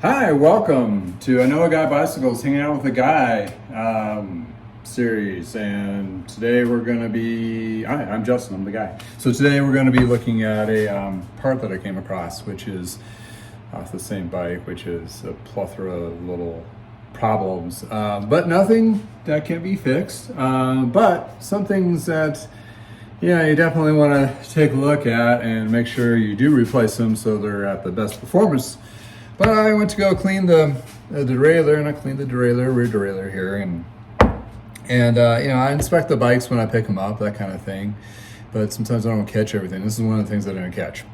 Hi, welcome to I Know a Guy Bicycles Hanging Out with a Guy series. And today we're going to be, hi, I'm Justin, I'm the guy. So today we're going to be looking at a part that I came across, which is off the same bike, which is a plethora of little problems, but nothing that can be fixed. But some things that, you definitely want to take a look at and make sure you do replace them so they're at the best performance. But I went to go clean the derailleur, and I cleaned the derailleur, rear derailleur here, and I inspect the bikes when I pick them up, that kind of thing. But sometimes I don't catch everything. This is one of the things I didn't catch.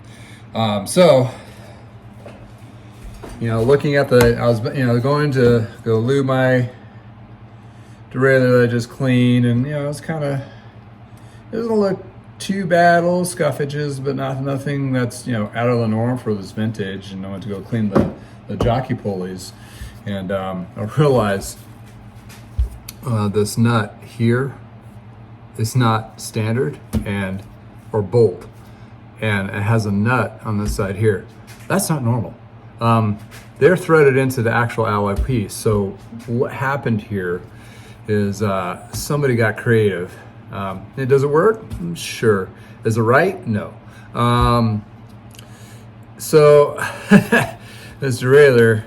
Looking at I was going to go lube my derailleur that I just cleaned, and it doesn't look too bad, little scuffages, but nothing that's out of the norm for this vintage. And I went to go clean the jockey pulleys, and I realized this nut here is not standard or bolt, and it has a nut on this side here. That's not normal. They're threaded into the actual alloy piece. So what happened here is somebody got creative. Does it work? Sure. Is it right? No. So this derailleur,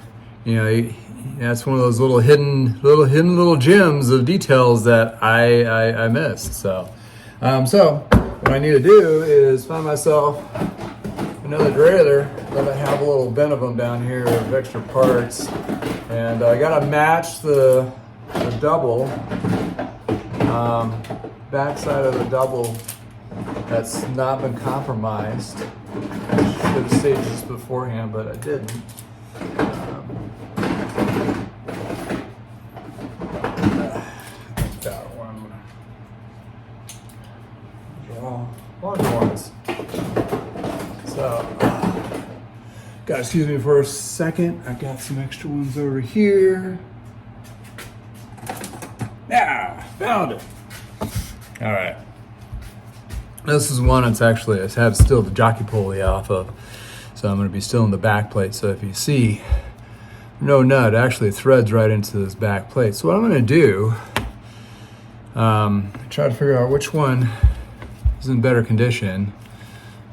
that's one of those little hidden gems of details that I missed. So what I need to do is find myself another derailleur that I have a little bin of them down here of extra parts, and I gotta match the double. Backside of the double that's not been compromised. I should have staged this beforehand, but I didn't. That one. These are all larger ones. So, guys, excuse me for a second. I got some extra ones over here. Yeah, found it. All right. This is one it's actually, I have still the jockey pulley off of, so I'm going to be still in the back plate. So if you see no nut, it actually threads right into this back plate. So what I'm going to do, try to figure out which one is in better condition.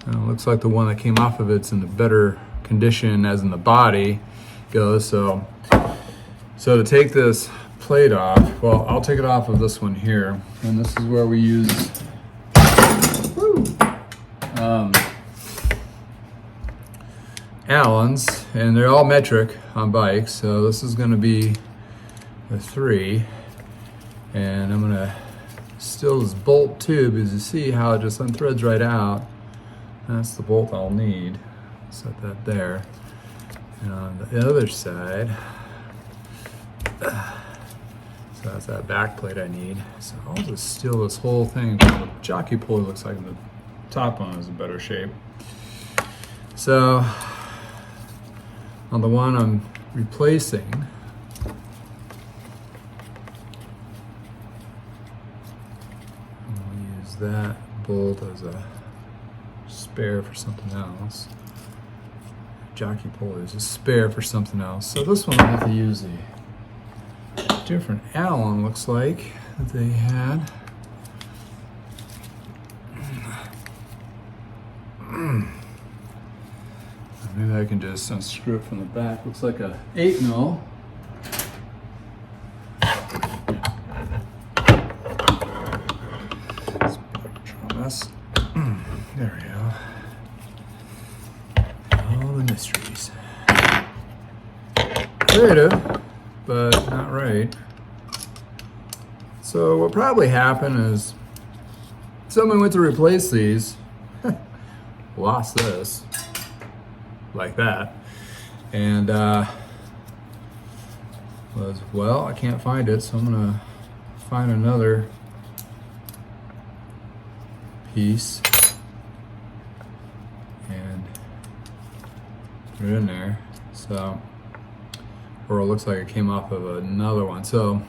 Looks like the one that came off of it's in the better condition as in the body goes. So to take this plate off, well, I'll take it off of this one here, and this is where we use Allens, and they're all metric on bikes. So this is going to be the 3, and I'm going to still this bolt tube, as you see how it just unthreads right out. That's the bolt I'll need. Set that there, and on the other side, that's that back plate I need. So I'll just steal this whole thing. The jockey pulley looks like the top one is in better shape. So on the one I'm replacing, I'll use that bolt as a spare for something else. Jockey pulley is a spare for something else. So this one I have to use a different Allen, looks like, that they had. Maybe I can just unscrew it from the back. Looks like a 8mm. There we go. All the mysteries. Creative, but not right. So what probably happened is someone went to replace these, lost this, like that, and was, well, I can't find it, so I'm gonna find another piece and put it in there. So, or it looks like it came off of another one. So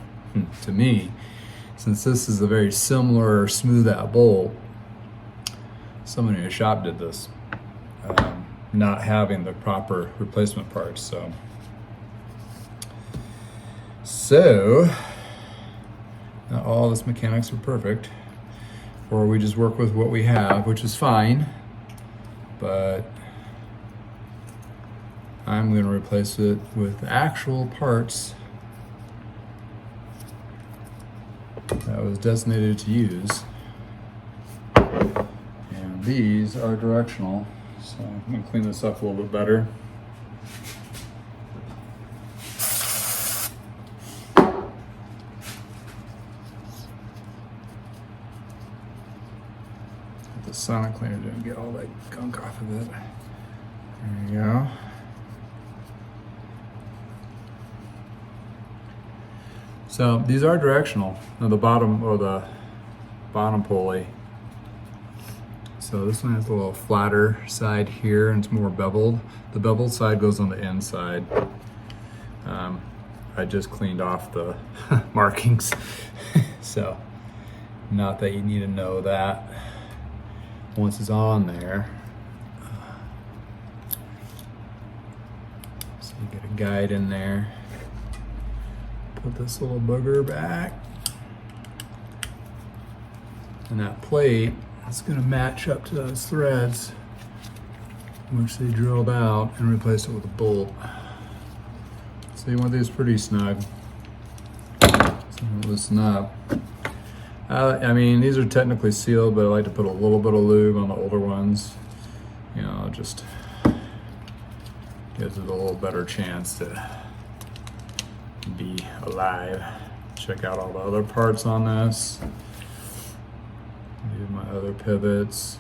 to me, since this is a very similar smooth out bolt, someone in your shop did this, not having the proper replacement parts. So So, not all this mechanics are perfect, or we just work with what we have, which is fine, but I'm going to replace it with actual parts that was designated to use. And these are directional, so I'm going to clean this up a little bit better. The sonic cleaner didn't get all that gunk off of it. There you go. So these are directional. Now the bottom, or the bottom pulley. So this one has a little flatter side here and it's more beveled. The beveled side goes on the inside. I just cleaned off the markings. So not that you need to know that. Once it's on there, so you get a guide in there. Put this little booger back, and that plate is going to match up to those threads which they drilled out, and replace it with a bolt. So you want these pretty snug. So listen up. I mean, these are technically sealed, but I like to put a little bit of lube on the older ones. You know, just gives it a little better chance to be alive. Check out all the other parts on this. These are my other pivots,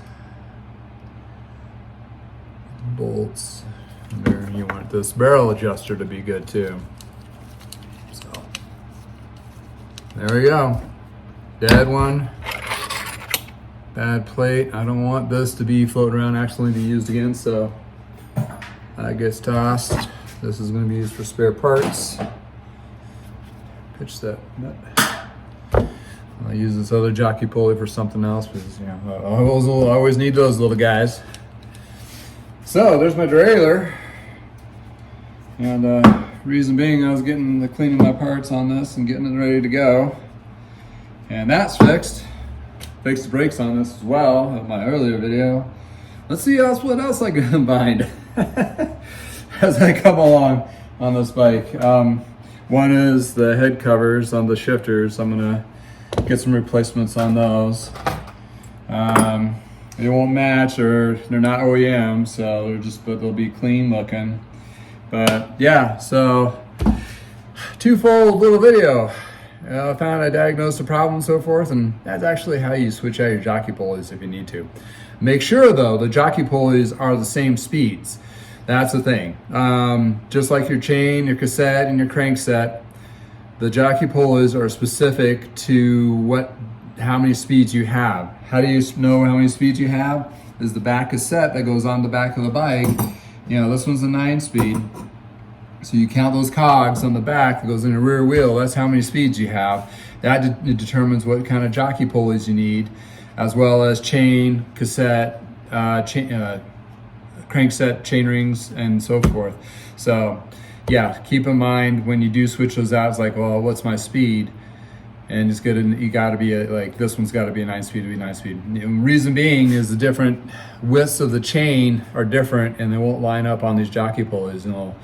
bolts. And there, you want this barrel adjuster to be good too. So there we go. Dead one, bad plate. I don't want this to be floating around accidentally be used again, so that gets tossed. This is going to be used for spare parts. Pitch that nut. I'll use this other jockey pulley for something else because, you know, I always need those little guys. So there's my derailleur, and reason being I was getting cleaning my parts on this and getting it ready to go. And that's fixed. Fixed the brakes on this as well in my earlier video. Let's see what else I can find as I come along on this bike. One is the head covers on the shifters. I'm gonna get some replacements on those. They won't match, or they're not OEM, so but they'll be clean looking. But yeah, so twofold little video. I found I diagnosed the problem and so forth, and that's actually how you switch out your jockey pulleys if you need to. Make sure though, the jockey pulleys are the same speeds. That's the thing. Just like your chain, your cassette, and your crankset, the jockey pulleys are specific to how many speeds you have. How do you know how many speeds you have? Is the back cassette that goes on the back of the bike. You know, this one's a 9-speed. So you count those cogs on the back that goes in the rear wheel. That's how many speeds you have. That determines what kind of jockey pulleys you need, as well as chain, cassette, crankset, chain rings, and so forth. So yeah, keep in mind when you do switch those out, it's like, well, what's my speed? And it's good, you gotta be like, this one's gotta be a 9-speed to be 9-speed. And reason being is the different widths of the chain are different, and they won't line up on these jockey pulleys, and they'll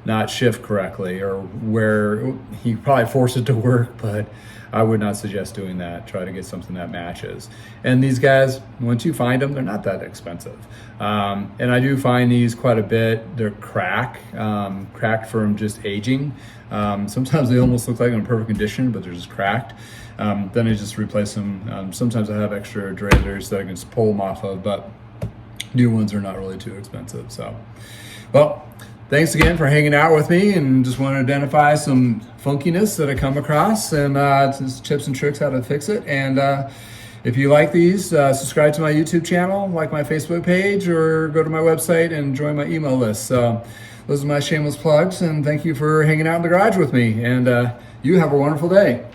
not shift correctly, or where you probably force it to work, but I would not suggest doing that. Try to get something that matches. And these guys, once you find them, they're not that expensive. And I do find these quite a bit. They're cracked from just aging. Sometimes they almost look like in perfect condition, but they're just cracked. Then I just replace them. Sometimes I have extra derailleurs that I can just pull them off of, but new ones are not really too expensive. So, well, thanks again for hanging out with me, and just want to identify some funkiness that I come across, and just tips and tricks how to fix it. And if you like these, subscribe to my YouTube channel, like my Facebook page, or go to my website and join my email list. So those are my shameless plugs, and thank you for hanging out in the garage with me, and you have a wonderful day.